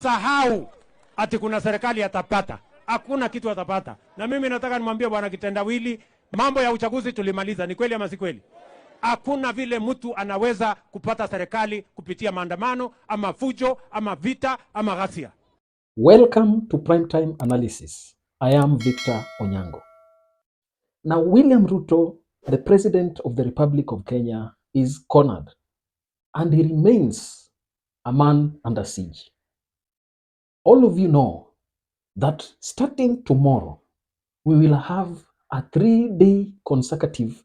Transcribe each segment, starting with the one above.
Sahau ati kuna serikali atapata. Hakuna kitu atapata. Na mimi nataka nimwambie bwana Kitendawili, mambo ya uchaguzi tulimaliza. Ni kweli ama si kweli? Hakuna vile mtu anaweza kupata serikali kupitia maandamano ama fujo ama vita ama ghasia. Welcome to Primetime Analysis. I am Victor Onyango. Now, William Ruto, the President of the Republic of Kenya, is cornered and he remains a man under siege. All of you know that starting tomorrow, we will have a 3-day consecutive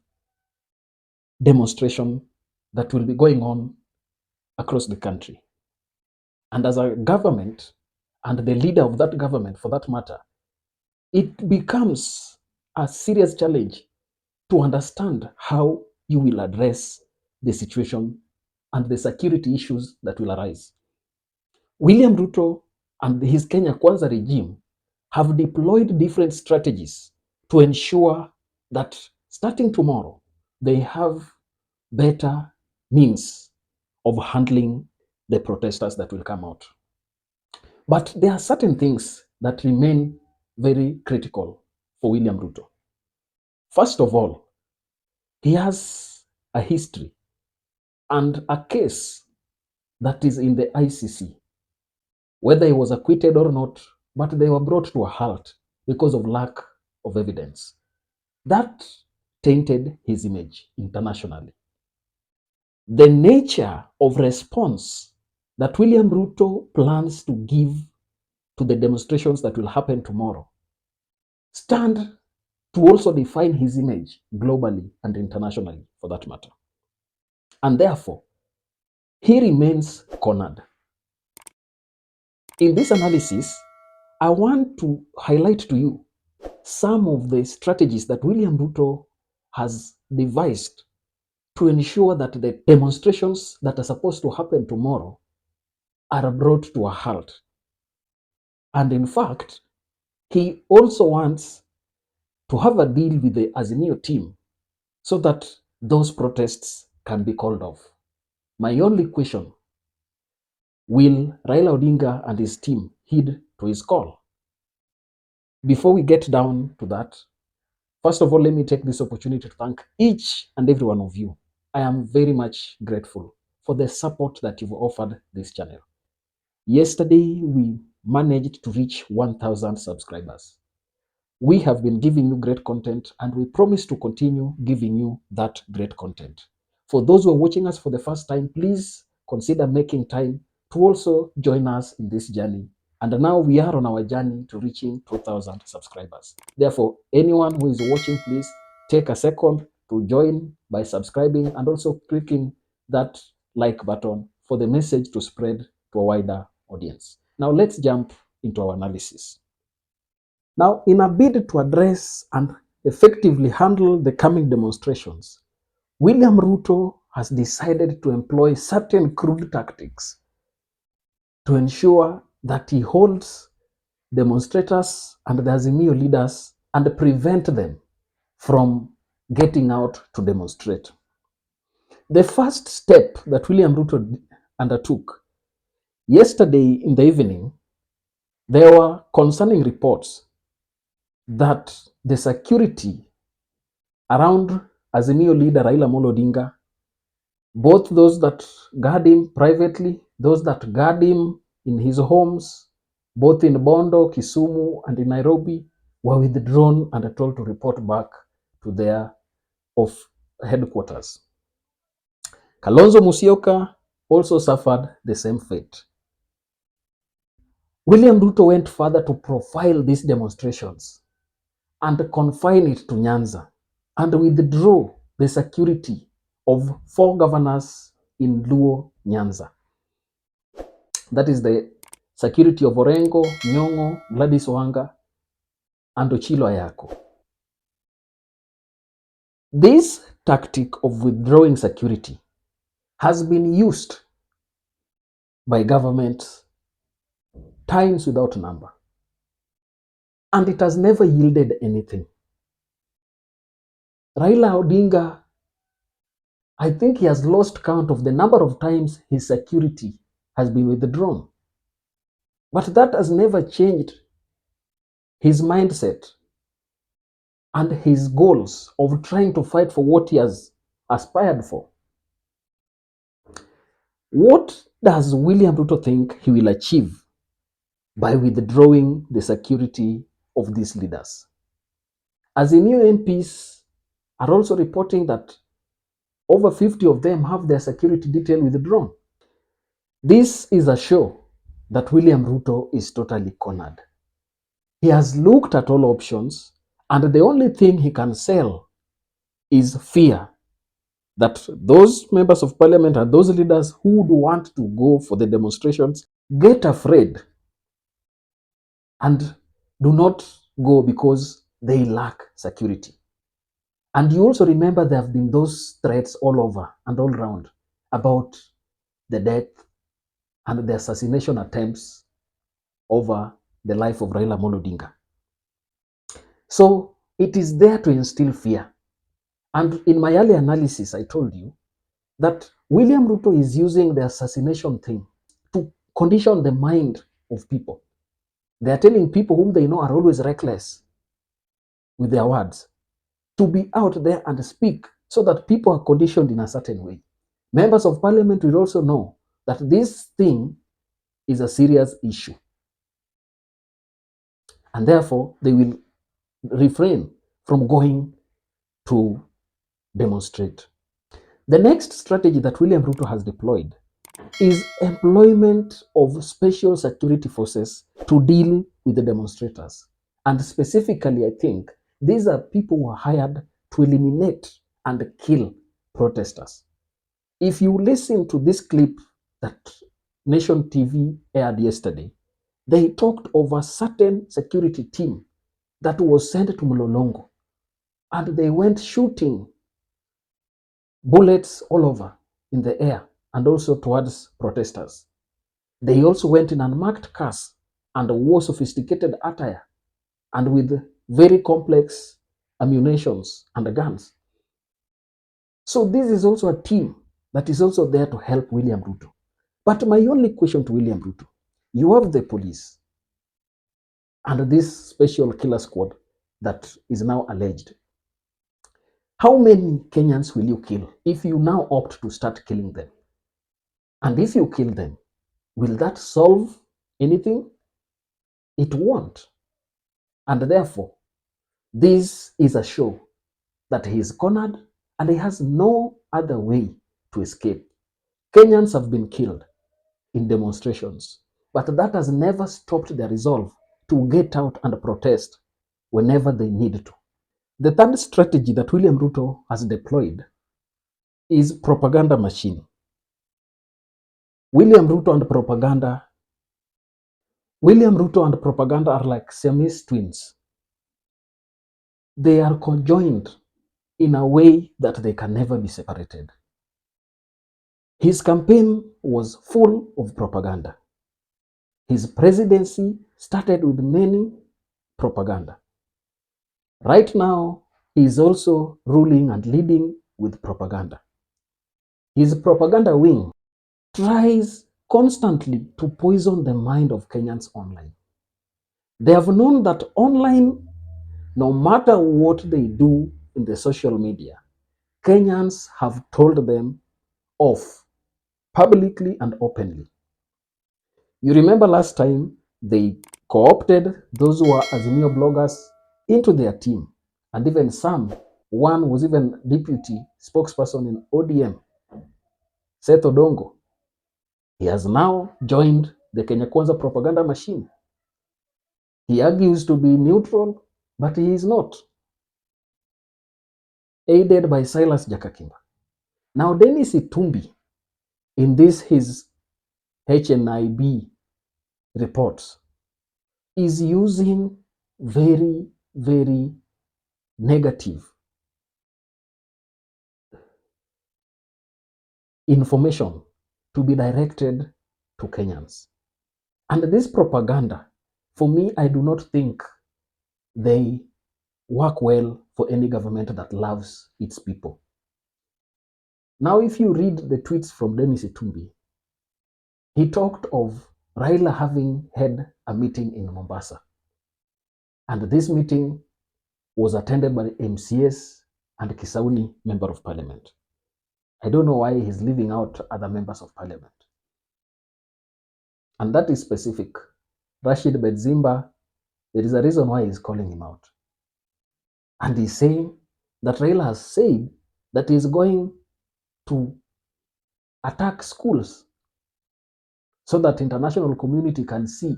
demonstration that will be going on across the country. And as a government, and the leader of that government for that matter, it becomes a serious challenge to understand how you will address the situation and the security issues that will arise. William Ruto and his Kenya Kwanza regime have deployed different strategies to ensure that starting tomorrow, they have better means of handling the protesters that will come out. But there are certain things that remain very critical for William Ruto. First of all, he has a history and a case that is in the ICC. Whether he was acquitted or not, but they were brought to a halt because of lack of evidence. That tainted his image internationally. The nature of response that William Ruto plans to give to the demonstrations that will happen tomorrow stand to also define his image globally and internationally, for that matter. And therefore, he remains cornered. In this analysis, I want to highlight to you some of the strategies that William Ruto has devised to ensure that the demonstrations that are supposed to happen tomorrow are brought to a halt. And in fact, he also wants to have a deal with the Azimio team so that those protests can be called off. My only question, will Raila Odinga and his team heed to his call? Before we get down to that, first of all, let me take this opportunity to thank each and every one of you. I am very much grateful for the support that you've offered this channel. Yesterday, we managed to reach 1,000 subscribers. We have been giving you great content and we promise to continue giving you that great content. For those who are watching us for the first time, please consider making time to also join us in this journey. And now we are on our journey to reaching 2,000 subscribers. Therefore, anyone who is watching, please take a second to join by subscribing and also clicking that like button for the message to spread to a wider audience. Now let's jump into our analysis. Now, in a bid to address and effectively handle the coming demonstrations, William Ruto has decided to employ certain crude tactics to ensure that he holds demonstrators and the Azimio leaders and prevent them from getting out to demonstrate. The first step that William Ruto undertook yesterday in the evening, there were concerning reports that the security around Azimio leader Raila Amolo Odinga, both those that guard him privately, those that guard him in his homes, both in Bondo, Kisumu, and in Nairobi, were withdrawn and are told to report back to their headquarters. Kalonzo Musyoka also suffered the same fate. William Ruto went further to profile these demonstrations and confine it to Nyanza and withdraw the security of 4 governors in Luo Nyanza. That is the security of Orengo, Nyong'o, Gladys Wanga, and Ochilo Ayako. This tactic of withdrawing security has been used by governments times without number, and it has never yielded anything. Raila Odinga, I think he has lost count of the number of times his security has been withdrawn. But that has never changed his mindset and his goals of trying to fight for what he has aspired for. What does William Ruto think he will achieve by withdrawing the security of these leaders? As the new MPs are also reporting that over 50 of them have their security detail withdrawn. This is a show that William Ruto is totally cornered. He has looked at all options, and the only thing he can sell is fear that those members of parliament and those leaders who would want to go for the demonstrations get afraid and do not go because they lack security. And you also remember there have been those threats all over and all around about the death and the assassination attempts over the life of Raila Amolo Odinga. So it is there to instill fear. And in my early analysis, I told you that William Ruto is using the assassination thing to condition the mind of people. They are telling people whom they know are always reckless with their words to be out there and speak so that people are conditioned in a certain way. Members of parliament will also know that this thing is a serious issue. And therefore, they will refrain from going to demonstrate. The next strategy that William Ruto has deployed is employment of special security forces to deal with the demonstrators. And specifically, I think these are people who are hired to eliminate and kill protesters. If you listen to this clip that Nation TV aired yesterday, they talked of a certain security team that was sent to Mlolongo, and they went shooting bullets all over in the air and also towards protesters. They also went in unmarked cars and wore sophisticated attire and with very complex ammunitions and guns. So this is also a team that is also there to help William Ruto. But my only question to William Ruto, you have the police and this special killer squad that is now alleged. How many Kenyans will you kill if you now opt to start killing them? And if you kill them, will that solve anything? It won't. And therefore, this is a show that he is cornered and he has no other way to escape. Kenyans have been killed in demonstrations, but that has never stopped their resolve to get out and protest whenever they need to. The third strategy that William Ruto has deployed is propaganda machine. William Ruto and propaganda are like Siamese twins. They are conjoined in a way that they can never be separated. His campaign was full of propaganda. His presidency started with many propaganda. Right now, he is also ruling and leading with propaganda. His propaganda wing tries constantly to poison the mind of Kenyans online. They have known that online, no matter what they do in the social media, Kenyans have told them off publicly and openly. You remember last time they co-opted those who are Azimio bloggers into their team, and even one was even deputy spokesperson in ODM, Seth Odongo. He has now joined the Kenya Kwanza propaganda machine. He argues to be neutral, but he is not. Aided by Silas Jakakimba. Now Dennis Itumbi, in this his HNIB reports, is using very, very negative information to be directed to Kenyans. And this propaganda, for me, I do not think they work well for any government that loves its people. Now, if you read the tweets from Dennis Itumbi, he talked of Raila having had a meeting in Mombasa. And this meeting was attended by MCS and Kisauni, Member of Parliament. I don't know why he's leaving out other members of Parliament. And that is specific. Rashid Bedzimba, there is a reason why he's calling him out. And he's saying that Raila has said that he's going to attack schools so that international community can see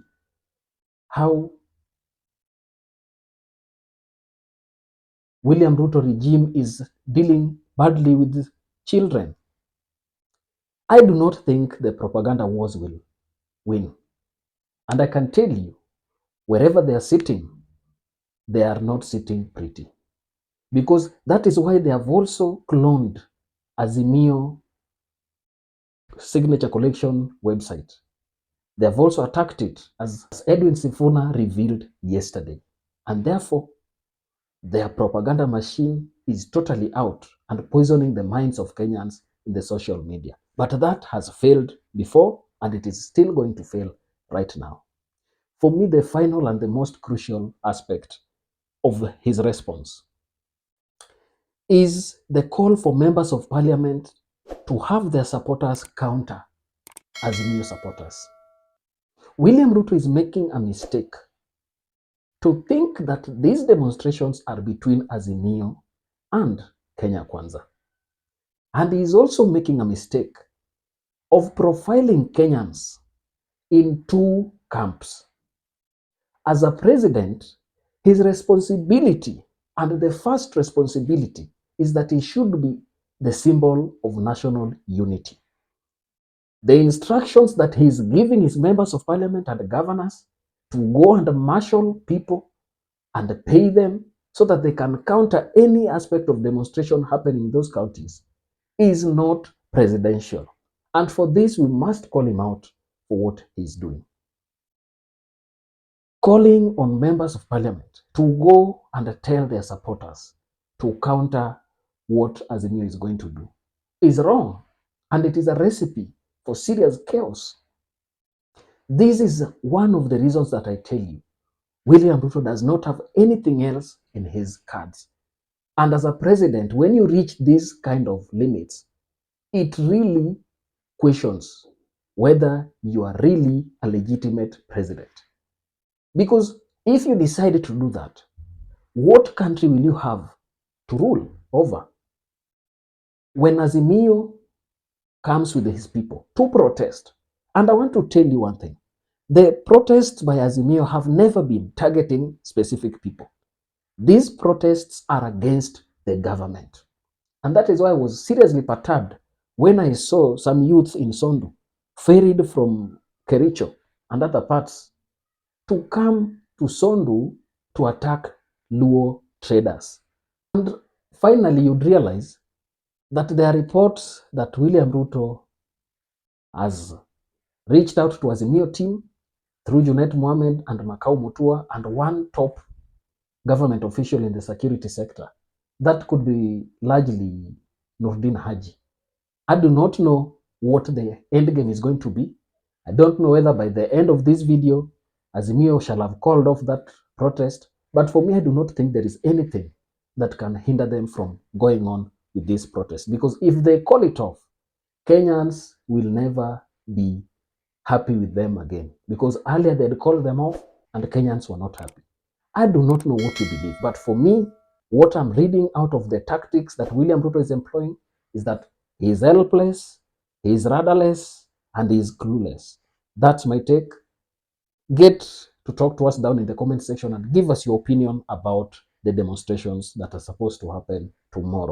how William Ruto regime is dealing badly with children. I do not think the propaganda wars will win. And I can tell you, wherever they are sitting, they are not sitting pretty. Because that is why they have also cloned Azimio signature collection website. They have also attacked it, as Edwin Sifuna revealed yesterday. And therefore, their propaganda machine is totally out and poisoning the minds of Kenyans in the social media. But that has failed before, and it is still going to fail right now. For me, the final and the most crucial aspect of his response is the call for members of parliament to have their supporters counter Azimio supporters. William Ruto is making a mistake to think that these demonstrations are between Azimio and Kenya Kwanza. And he is also making a mistake of profiling Kenyans in two camps. As a president, his responsibility, and the first responsibility, is that he should be the symbol of national unity. The instructions that he is giving his members of parliament and governors to go and marshal people and pay them so that they can counter any aspect of demonstration happening in those counties is not presidential. And for this, we must call him out for what he's doing. Calling on members of parliament to go and tell their supporters to counter what Azimio is going to do is wrong, and it is a recipe for serious chaos. This is one of the reasons that I tell you William Ruto does not have anything else in his cards. And as a president, when you reach these kind of limits, it really questions whether you are really a legitimate president. Because if you decide to do that, what country will you have to rule over? When Azimio comes with his people to protest, and I want to tell you one thing, the protests by Azimio have never been targeting specific people. These protests are against the government. And that is why I was seriously perturbed when I saw some youth in Sondu ferried from Kericho and other parts to come to Sondu to attack Luo traders. And finally, you'd realize that there are reports that William Ruto has reached out to Azimio team through Junet Mohamed and Makau Mutua and one top government official in the security sector. That could be largely Nordin Haji. I do not know what the end game is going to be. I don't know whether by the end of this video, Azimio shall have called off that protest. But for me, I do not think there is anything that can hinder them from going on with this protest. Because if they call it off, Kenyans will never be happy with them again. Because earlier they had called them off and Kenyans were not happy. I do not know what to believe. But for me, what I'm reading out of the tactics that William Ruto is employing is that he is helpless, he is rudderless, and he is clueless. That's my take. Get to talk to us down in the comment section and give us your opinion about the demonstrations that are supposed to happen tomorrow.